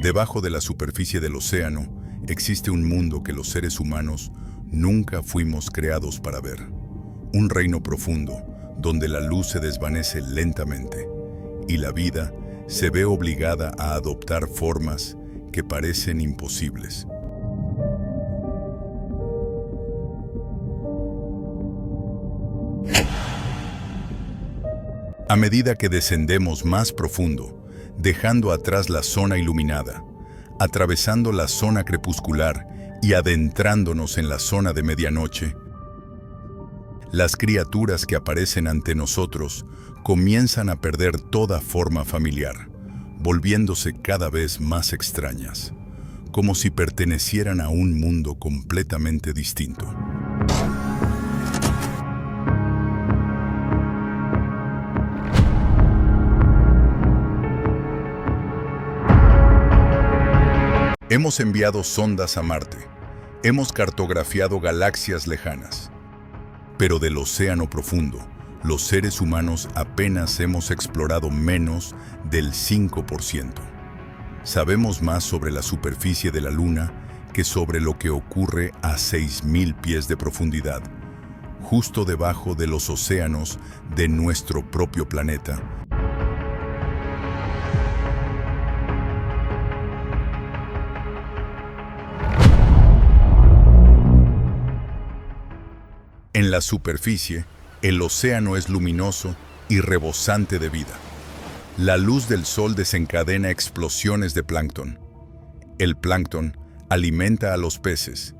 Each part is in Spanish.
Debajo de la superficie del océano existe un mundo que los seres humanos nunca fuimos creados para ver. Un reino profundo donde la luz se desvanece lentamente y la vida se ve obligada a adoptar formas que parecen imposibles. A medida que descendemos más profundo, dejando atrás la zona iluminada, atravesando la zona crepuscular y adentrándonos en la zona de medianoche, las criaturas que aparecen ante nosotros comienzan a perder toda forma familiar, volviéndose cada vez más extrañas, como si pertenecieran a un mundo completamente distinto. Hemos enviado sondas a Marte, hemos cartografiado galaxias lejanas, pero del océano profundo, los seres humanos apenas hemos explorado menos del 5%. Sabemos más sobre la superficie de la Luna que sobre lo que ocurre a 6.000 pies de profundidad, justo debajo de los océanos de nuestro propio planeta. En la superficie, el océano es luminoso y rebosante de vida. La luz del sol desencadena explosiones de plancton. El plancton alimenta a los peces,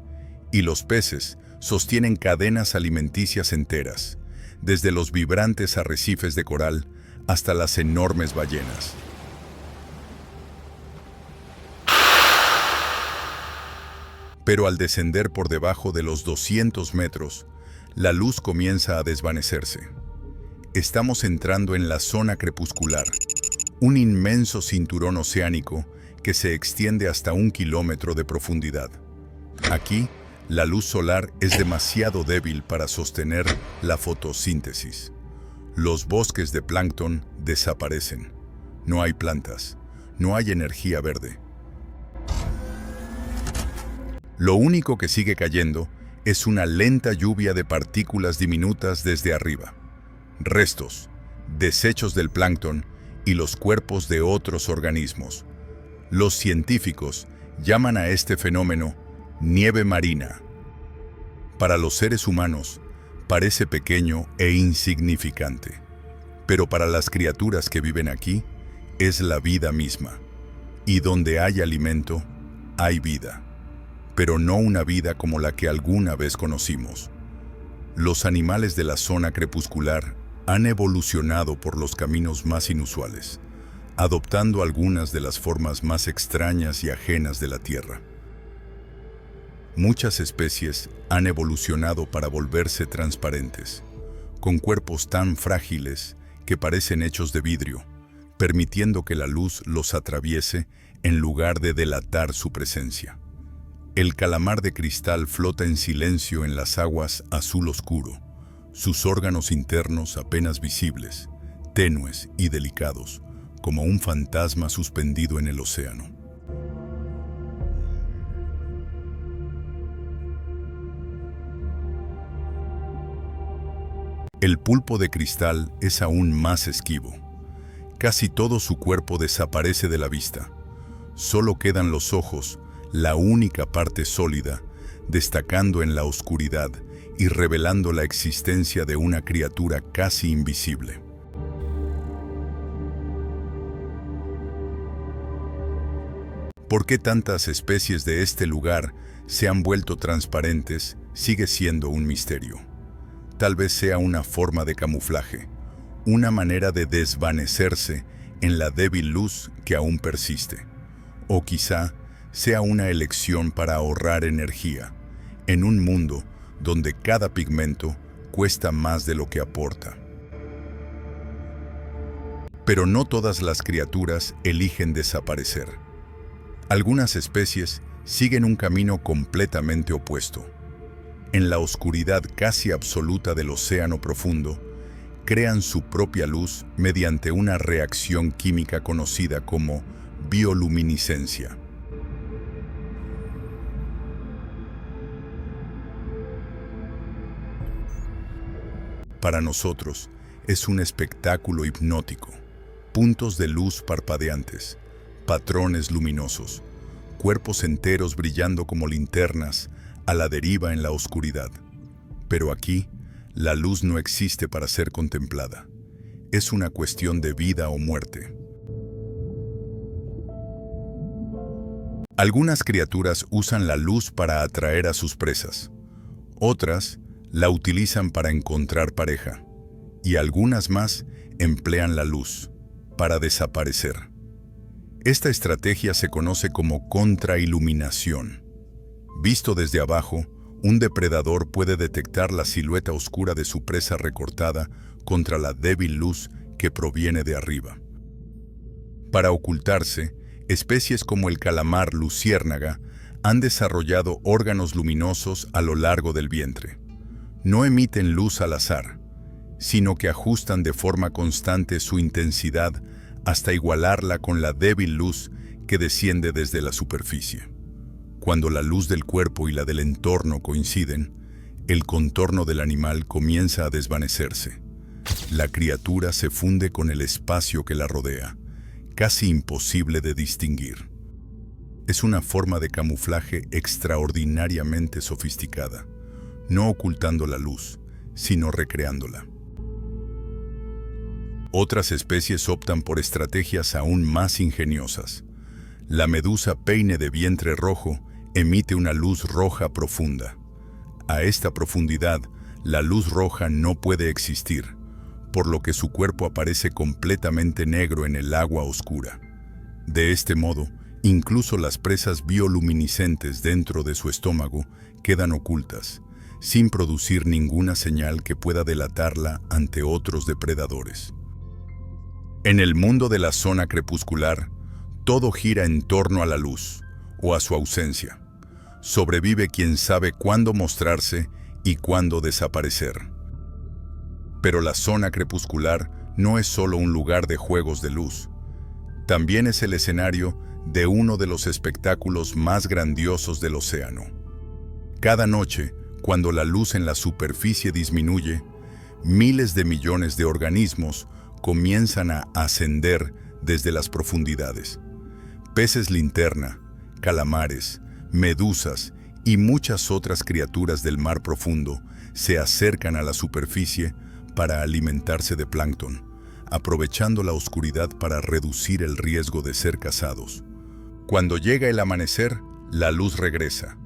y los peces sostienen cadenas alimenticias enteras, desde los vibrantes arrecifes de coral hasta las enormes ballenas. Pero al descender por debajo de los 200 metros, la luz comienza a desvanecerse. Estamos entrando en la zona crepuscular, un inmenso cinturón oceánico que se extiende hasta 1 kilómetro de profundidad. Aquí, la luz solar es demasiado débil para sostener la fotosíntesis. Los bosques de plancton desaparecen. No hay plantas, no hay energía verde. Lo único que sigue cayendo es una lenta lluvia de partículas diminutas desde arriba. Restos, desechos del plancton y los cuerpos de otros organismos. Los científicos llaman a este fenómeno nieve marina. Para los seres humanos, parece pequeño e insignificante, pero para las criaturas que viven aquí, es la vida misma. Y donde hay alimento, hay vida. Pero no una vida como la que alguna vez conocimos. Los animales de la zona crepuscular han evolucionado por los caminos más inusuales, adoptando algunas de las formas más extrañas y ajenas de la Tierra. Muchas especies han evolucionado para volverse transparentes, con cuerpos tan frágiles que parecen hechos de vidrio, permitiendo que la luz los atraviese en lugar de delatar su presencia. El calamar de cristal flota en silencio en las aguas azul oscuro, sus órganos internos apenas visibles, tenues y delicados, como un fantasma suspendido en el océano. El pulpo de cristal es aún más esquivo. Casi todo su cuerpo desaparece de la vista. Solo quedan los ojos, la única parte sólida, destacando en la oscuridad y revelando la existencia de una criatura casi invisible. ¿Por qué tantas especies de este lugar se han vuelto transparentes? Sigue siendo un misterio. Tal vez sea una forma de camuflaje, una manera de desvanecerse en la débil luz que aún persiste. O quizá sea una elección para ahorrar energía, en un mundo donde cada pigmento cuesta más de lo que aporta. Pero no todas las criaturas eligen desaparecer. Algunas especies siguen un camino completamente opuesto. En la oscuridad casi absoluta del océano profundo, crean su propia luz mediante una reacción química conocida como bioluminiscencia. Para nosotros, es un espectáculo hipnótico. Puntos de luz parpadeantes, patrones luminosos, cuerpos enteros brillando como linternas a la deriva en la oscuridad. Pero aquí, la luz no existe para ser contemplada. Es una cuestión de vida o muerte. Algunas criaturas usan la luz para atraer a sus presas. Otras la utilizan para encontrar pareja. Y algunas más emplean la luz para desaparecer. Esta estrategia se conoce como contrailuminación. Visto desde abajo, un depredador puede detectar la silueta oscura de su presa recortada contra la débil luz que proviene de arriba. Para ocultarse, especies como el calamar luciérnaga han desarrollado órganos luminosos a lo largo del vientre. No emiten luz al azar, sino que ajustan de forma constante su intensidad hasta igualarla con la débil luz que desciende desde la superficie. Cuando la luz del cuerpo y la del entorno coinciden, el contorno del animal comienza a desvanecerse. La criatura se funde con el espacio que la rodea, casi imposible de distinguir. Es una forma de camuflaje extraordinariamente sofisticada, no ocultando la luz, sino recreándola. Otras especies optan por estrategias aún más ingeniosas. La medusa peine de vientre rojo emite una luz roja profunda. A esta profundidad, la luz roja no puede existir, por lo que su cuerpo aparece completamente negro en el agua oscura. De este modo, incluso las presas bioluminiscentes dentro de su estómago quedan ocultas, sin producir ninguna señal que pueda delatarla ante otros depredadores. En el mundo de la zona crepuscular, todo gira en torno a la luz, o a su ausencia. Sobrevive quien sabe cuándo mostrarse y cuándo desaparecer. Pero la zona crepuscular no es solo un lugar de juegos de luz. También es el escenario de uno de los espectáculos más grandiosos del océano. Cada noche, cuando la luz en la superficie disminuye, miles de millones de organismos comienzan a ascender desde las profundidades. Peces linterna, calamares, medusas y muchas otras criaturas del mar profundo se acercan a la superficie para alimentarse de plancton, aprovechando la oscuridad para reducir el riesgo de ser cazados. Cuando llega el amanecer, la luz regresa.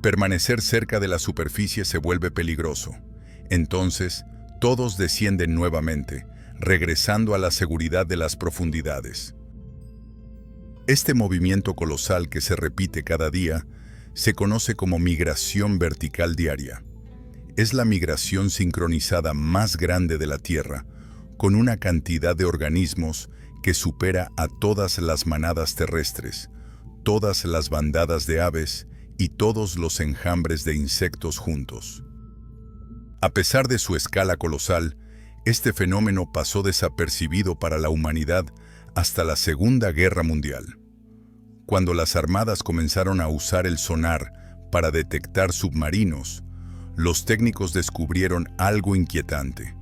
Permanecer cerca de la superficie se vuelve peligroso. Entonces, todos descienden nuevamente, regresando a la seguridad de las profundidades. Este movimiento colosal que se repite cada día se conoce como migración vertical diaria. Es la migración sincronizada más grande de la Tierra, con una cantidad de organismos que supera a todas las manadas terrestres, todas las bandadas de aves y todos los enjambres de insectos juntos. A pesar de su escala colosal, este fenómeno pasó desapercibido para la humanidad hasta la Segunda Guerra Mundial. Cuando las armadas comenzaron a usar el sonar para detectar submarinos, los técnicos descubrieron algo inquietante.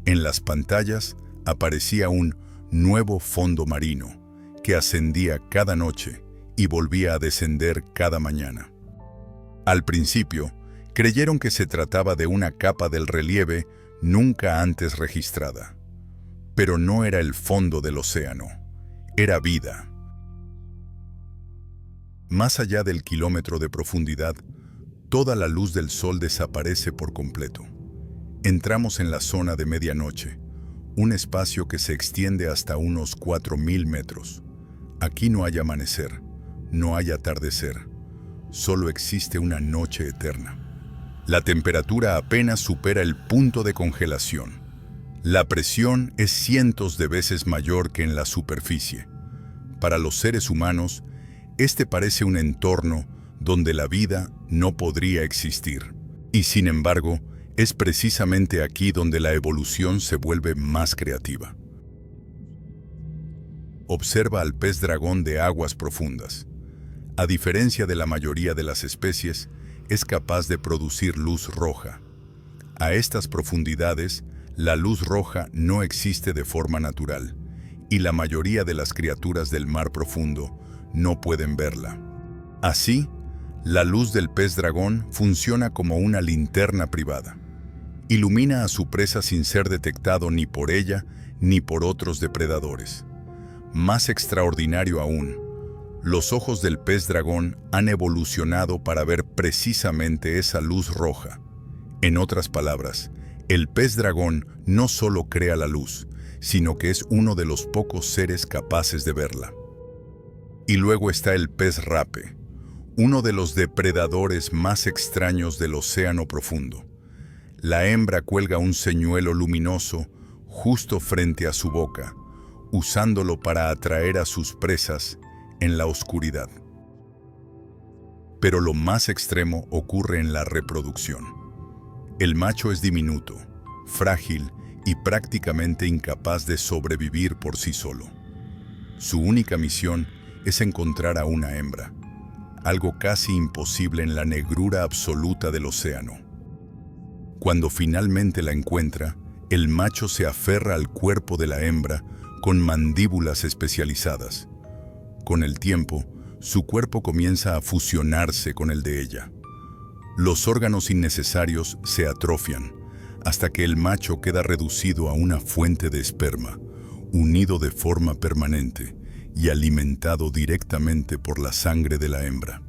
En las pantallas aparecía un nuevo fondo marino que ascendía cada noche y volvía a descender cada mañana. Al principio, creyeron que se trataba de una capa del relieve nunca antes registrada. Pero no era el fondo del océano, era vida. Más allá del kilómetro de profundidad, toda la luz del sol desaparece por completo. Entramos en la zona de medianoche, un espacio que se extiende hasta unos 4.000 metros. Aquí no hay amanecer, no hay atardecer, solo existe una noche eterna. La temperatura apenas supera el punto de congelación. La presión es cientos de veces mayor que en la superficie. Para los seres humanos, este parece un entorno donde la vida no podría existir. Y sin embargo, Es precisamente aquí donde la evolución se vuelve más creativa. Observa al pez dragón de aguas profundas. A diferencia de la mayoría de las especies, es capaz de producir luz roja. A estas profundidades, la luz roja no existe de forma natural, y la mayoría de las criaturas del mar profundo no pueden verla. Así, la luz del pez dragón funciona como una linterna privada. Ilumina a su presa sin ser detectado ni por ella ni por otros depredadores. Más extraordinario aún, los ojos del pez dragón han evolucionado para ver precisamente esa luz roja. En otras palabras, el pez dragón no solo crea la luz, sino que es uno de los pocos seres capaces de verla. Y luego está el pez rape, uno de los depredadores más extraños del océano profundo. La hembra cuelga un señuelo luminoso justo frente a su boca, usándolo para atraer a sus presas en la oscuridad. Pero lo más extremo ocurre en la reproducción. El macho es diminuto, frágil y prácticamente incapaz de sobrevivir por sí solo. Su única misión es encontrar a una hembra, algo casi imposible en la negrura absoluta del océano. Cuando finalmente la encuentra, el macho se aferra al cuerpo de la hembra con mandíbulas especializadas. Con el tiempo, su cuerpo comienza a fusionarse con el de ella. Los órganos innecesarios se atrofian, hasta que el macho queda reducido a una fuente de esperma, unido de forma permanente y alimentado directamente por la sangre de la hembra.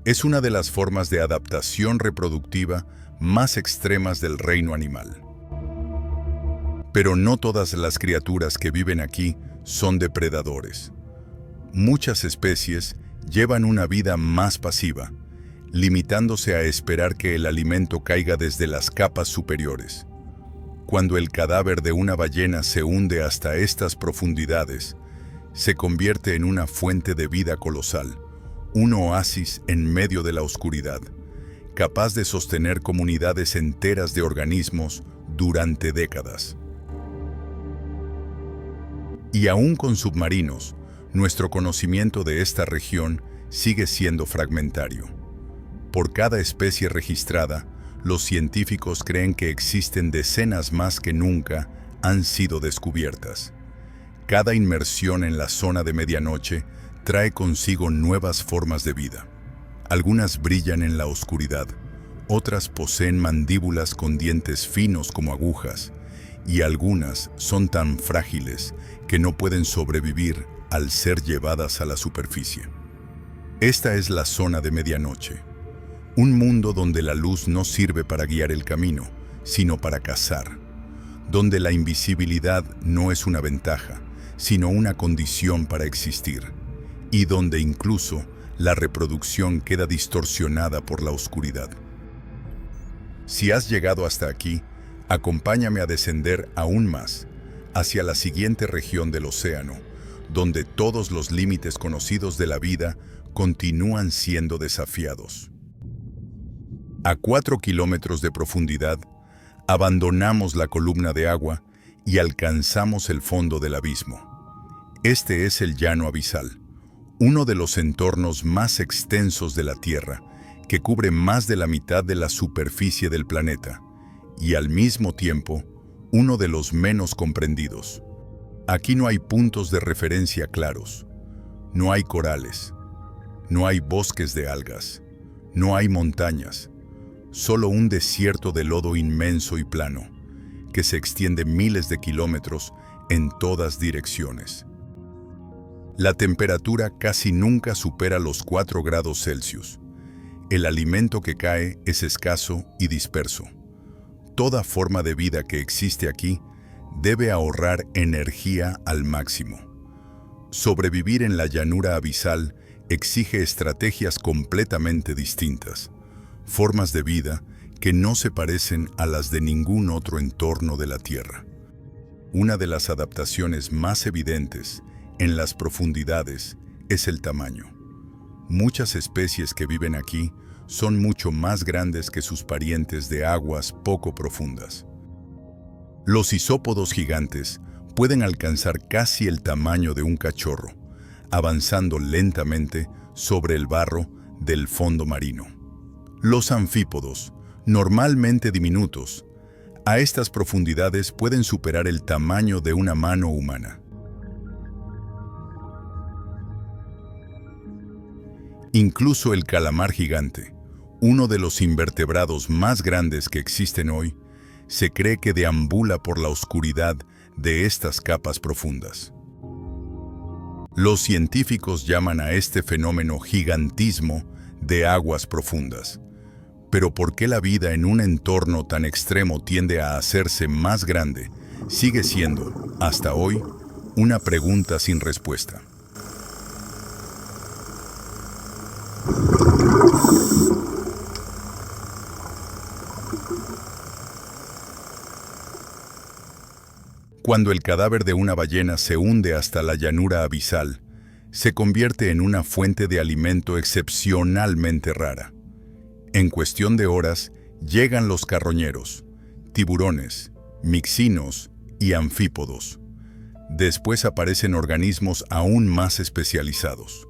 Es una de las formas de adaptación reproductiva más extremas del reino animal. Pero no todas las criaturas que viven aquí son depredadores. Muchas especies llevan una vida más pasiva, limitándose a esperar que el alimento caiga desde las capas superiores. Cuando el cadáver de una ballena se hunde hasta estas profundidades, se convierte en una fuente de vida colosal, un oasis en medio de la oscuridad, capaz de sostener comunidades enteras de organismos durante décadas. Y aún con submarinos, nuestro conocimiento de esta región sigue siendo fragmentario. Por cada especie registrada, los científicos creen que existen decenas más que nunca han sido descubiertas. Cada inmersión en la zona de medianoche trae consigo nuevas formas de vida. Algunas brillan en la oscuridad, otras poseen mandíbulas con dientes finos como agujas, y algunas son tan frágiles que no pueden sobrevivir al ser llevadas a la superficie. Esta es la zona de medianoche, un mundo donde la luz no sirve para guiar el camino, sino para cazar, donde la invisibilidad no es una ventaja, sino una condición para existir, y donde incluso la reproducción queda distorsionada por la oscuridad. Si has llegado hasta aquí, acompáñame a descender aún más hacia la siguiente región del océano, donde todos los límites conocidos de la vida continúan siendo desafiados. A 4 kilómetros de profundidad, abandonamos la columna de agua y alcanzamos el fondo del abismo. Este es el llano abisal, uno de los entornos más extensos de la Tierra, que cubre más de la mitad de la superficie del planeta, y al mismo tiempo, uno de los menos comprendidos. Aquí no hay puntos de referencia claros, no hay corales, no hay bosques de algas, no hay montañas, solo un desierto de lodo inmenso y plano, que se extiende miles de kilómetros en todas direcciones. La temperatura casi nunca supera los 4 grados Celsius. El alimento que cae es escaso y disperso. Toda forma de vida que existe aquí debe ahorrar energía al máximo. Sobrevivir en la llanura abisal exige estrategias completamente distintas, formas de vida que no se parecen a las de ningún otro entorno de la Tierra. Una de las adaptaciones más evidentes en las profundidades es el tamaño. Muchas especies que viven aquí son mucho más grandes que sus parientes de aguas poco profundas. Los isópodos gigantes pueden alcanzar casi el tamaño de un cachorro, avanzando lentamente sobre el barro del fondo marino. Los anfípodos, normalmente diminutos, a estas profundidades pueden superar el tamaño de una mano humana. Incluso el calamar gigante, uno de los invertebrados más grandes que existen hoy, se cree que deambula por la oscuridad de estas capas profundas. Los científicos llaman a este fenómeno gigantismo de aguas profundas. Pero ¿por qué la vida en un entorno tan extremo tiende a hacerse más grande? Sigue siendo, hasta hoy, una pregunta sin respuesta. Cuando el cadáver de una ballena se hunde hasta la llanura abisal, se convierte en una fuente de alimento excepcionalmente rara. En cuestión de horas, llegan los carroñeros, tiburones, mixinos y anfípodos. Después aparecen organismos aún más especializados.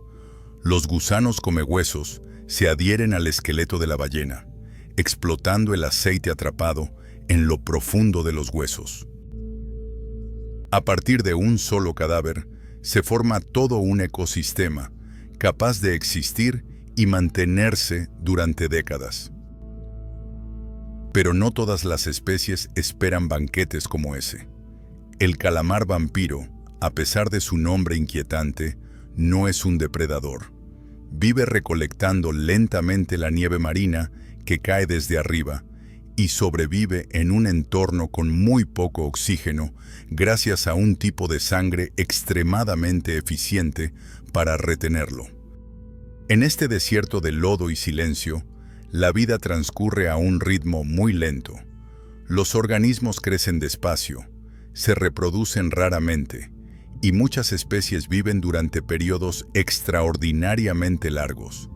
Los gusanos comehuesos se adhieren al esqueleto de la ballena, explotando el aceite atrapado en lo profundo de los huesos. A partir de un solo cadáver, se forma todo un ecosistema capaz de existir y mantenerse durante décadas. Pero no todas las especies esperan banquetes como ese. El calamar vampiro, a pesar de su nombre inquietante, no es un depredador. Vive recolectando lentamente la nieve marina que cae desde arriba y sobrevive en un entorno con muy poco oxígeno gracias a un tipo de sangre extremadamente eficiente para retenerlo. En este desierto de lodo y silencio, la vida transcurre a un ritmo muy lento. Los organismos crecen despacio, se reproducen raramente, y muchas especies viven durante periodos extraordinariamente largos.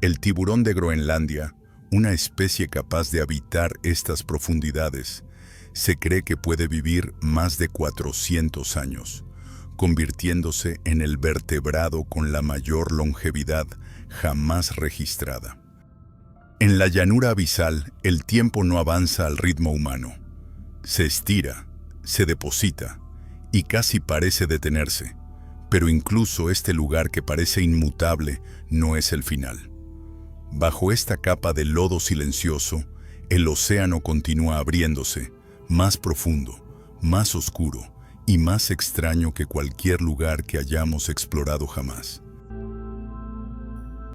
El tiburón de Groenlandia, una especie capaz de habitar estas profundidades, se cree que puede vivir más de 400 años, convirtiéndose en el vertebrado con la mayor longevidad jamás registrada. En la llanura abisal, el tiempo no avanza al ritmo humano. Se estira, se deposita y casi parece detenerse, pero incluso este lugar que parece inmutable no es el final. Bajo esta capa de lodo silencioso, el océano continúa abriéndose, más profundo, más oscuro y más extraño que cualquier lugar que hayamos explorado jamás.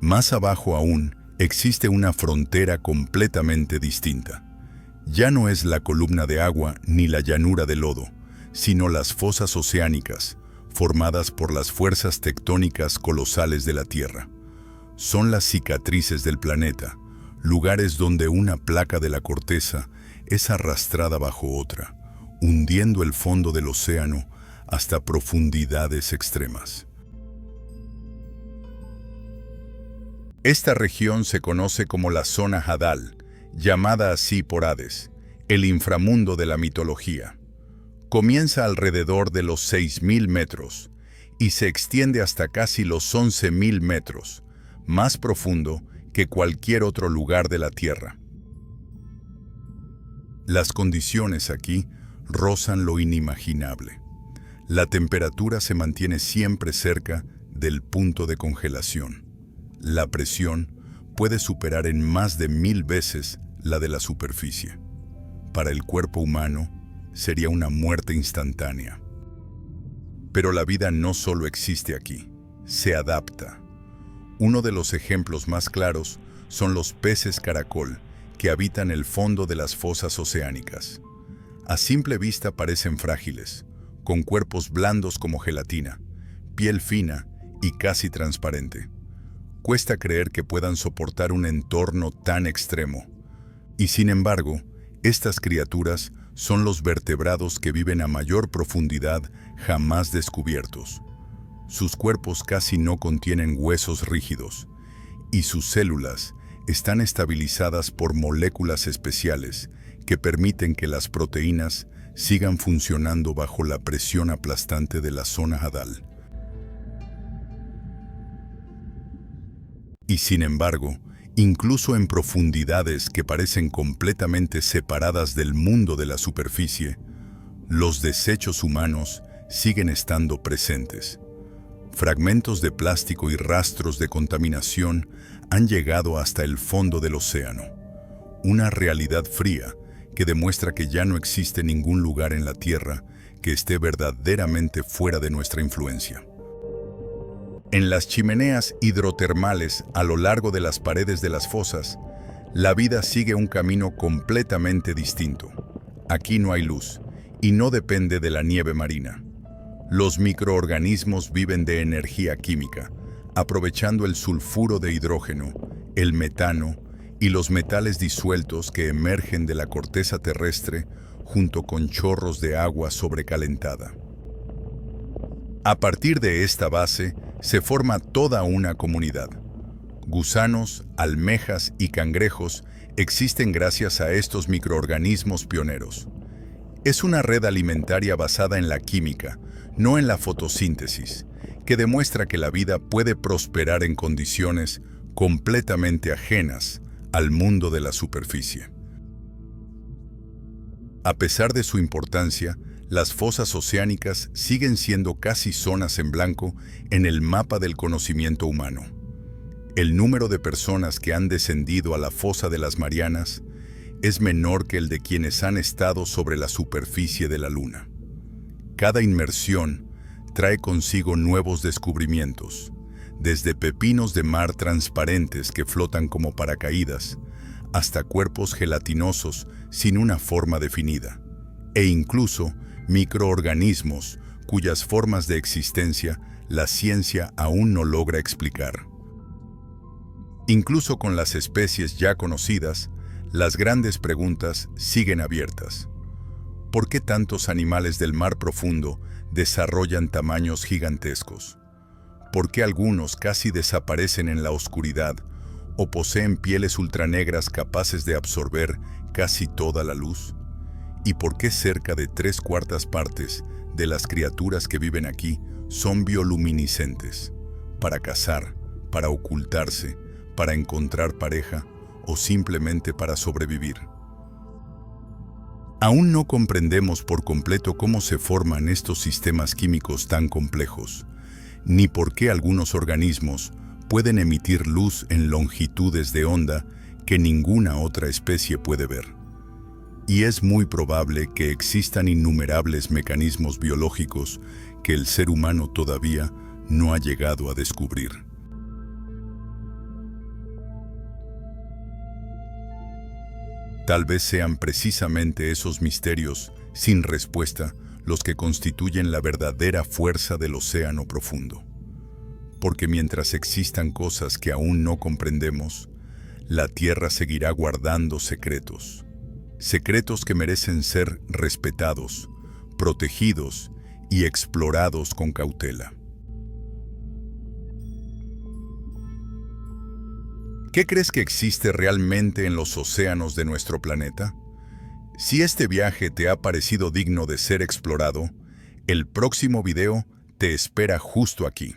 Más abajo aún, existe una frontera completamente distinta. Ya no es la columna de agua ni la llanura de lodo, sino las fosas oceánicas, formadas por las fuerzas tectónicas colosales de la Tierra. Son las cicatrices del planeta, lugares donde una placa de la corteza es arrastrada bajo otra, hundiendo el fondo del océano hasta profundidades extremas. Esta región se conoce como la zona Hadal, llamada así por Hades, el inframundo de la mitología. Comienza alrededor de los 6.000 metros y se extiende hasta casi los 11.000 metros, más profundo que cualquier otro lugar de la Tierra. Las condiciones aquí rozan lo inimaginable. La temperatura se mantiene siempre cerca del punto de congelación. La presión puede superar en más de 1000 veces la de la superficie. Para el cuerpo humano, sería una muerte instantánea. Pero la vida no solo existe aquí, se adapta. Uno de los ejemplos más claros son los peces caracol que habitan el fondo de las fosas oceánicas. A simple vista parecen frágiles, con cuerpos blandos como gelatina, piel fina y casi transparente. Cuesta creer que puedan soportar un entorno tan extremo. Y sin embargo, estas criaturas son los vertebrados que viven a mayor profundidad jamás descubiertos. Sus cuerpos casi no contienen huesos rígidos y sus células están estabilizadas por moléculas especiales que permiten que las proteínas sigan funcionando bajo la presión aplastante de la zona hadal. Y sin embargo, incluso en profundidades que parecen completamente separadas del mundo de la superficie, los desechos humanos siguen estando presentes. Fragmentos de plástico y rastros de contaminación han llegado hasta el fondo del océano. Una realidad fría que demuestra que ya no existe ningún lugar en la Tierra que esté verdaderamente fuera de nuestra influencia. En las chimeneas hidrotermales a lo largo de las paredes de las fosas, la vida sigue un camino completamente distinto. Aquí no hay luz y no depende de la nieve marina. Los microorganismos viven de energía química, aprovechando el sulfuro de hidrógeno, el metano y los metales disueltos que emergen de la corteza terrestre junto con chorros de agua sobrecalentada. A partir de esta base, se forma toda una comunidad. Gusanos, almejas y cangrejos existen gracias a estos microorganismos pioneros. Es una red alimentaria basada en la química, no en la fotosíntesis, que demuestra que la vida puede prosperar en condiciones completamente ajenas al mundo de la superficie. A pesar de su importancia, las fosas oceánicas siguen siendo casi zonas en blanco en el mapa del conocimiento humano. El número de personas que han descendido a la fosa de las Marianas es menor que el de quienes han estado sobre la superficie de la Luna. Cada inmersión trae consigo nuevos descubrimientos, desde pepinos de mar transparentes que flotan como paracaídas, hasta cuerpos gelatinosos sin una forma definida, e incluso microorganismos cuyas formas de existencia la ciencia aún no logra explicar. Incluso con las especies ya conocidas, las grandes preguntas siguen abiertas. ¿Por qué tantos animales del mar profundo desarrollan tamaños gigantescos? ¿Por qué algunos casi desaparecen en la oscuridad o poseen pieles ultranegras capaces de absorber casi toda la luz? ¿Y por qué cerca de 3/4 partes de las criaturas que viven aquí son bioluminiscentes? Para cazar, para ocultarse, para encontrar pareja o simplemente para sobrevivir. Aún no comprendemos por completo cómo se forman estos sistemas químicos tan complejos, ni por qué algunos organismos pueden emitir luz en longitudes de onda que ninguna otra especie puede ver. Y es muy probable que existan innumerables mecanismos biológicos que el ser humano todavía no ha llegado a descubrir. Tal vez sean precisamente esos misterios sin respuesta los que constituyen la verdadera fuerza del océano profundo. Porque mientras existan cosas que aún no comprendemos, la Tierra seguirá guardando secretos. Secretos que merecen ser respetados, protegidos y explorados con cautela. ¿Qué crees que existe realmente en los océanos de nuestro planeta? Si este viaje te ha parecido digno de ser explorado, el próximo video te espera justo aquí.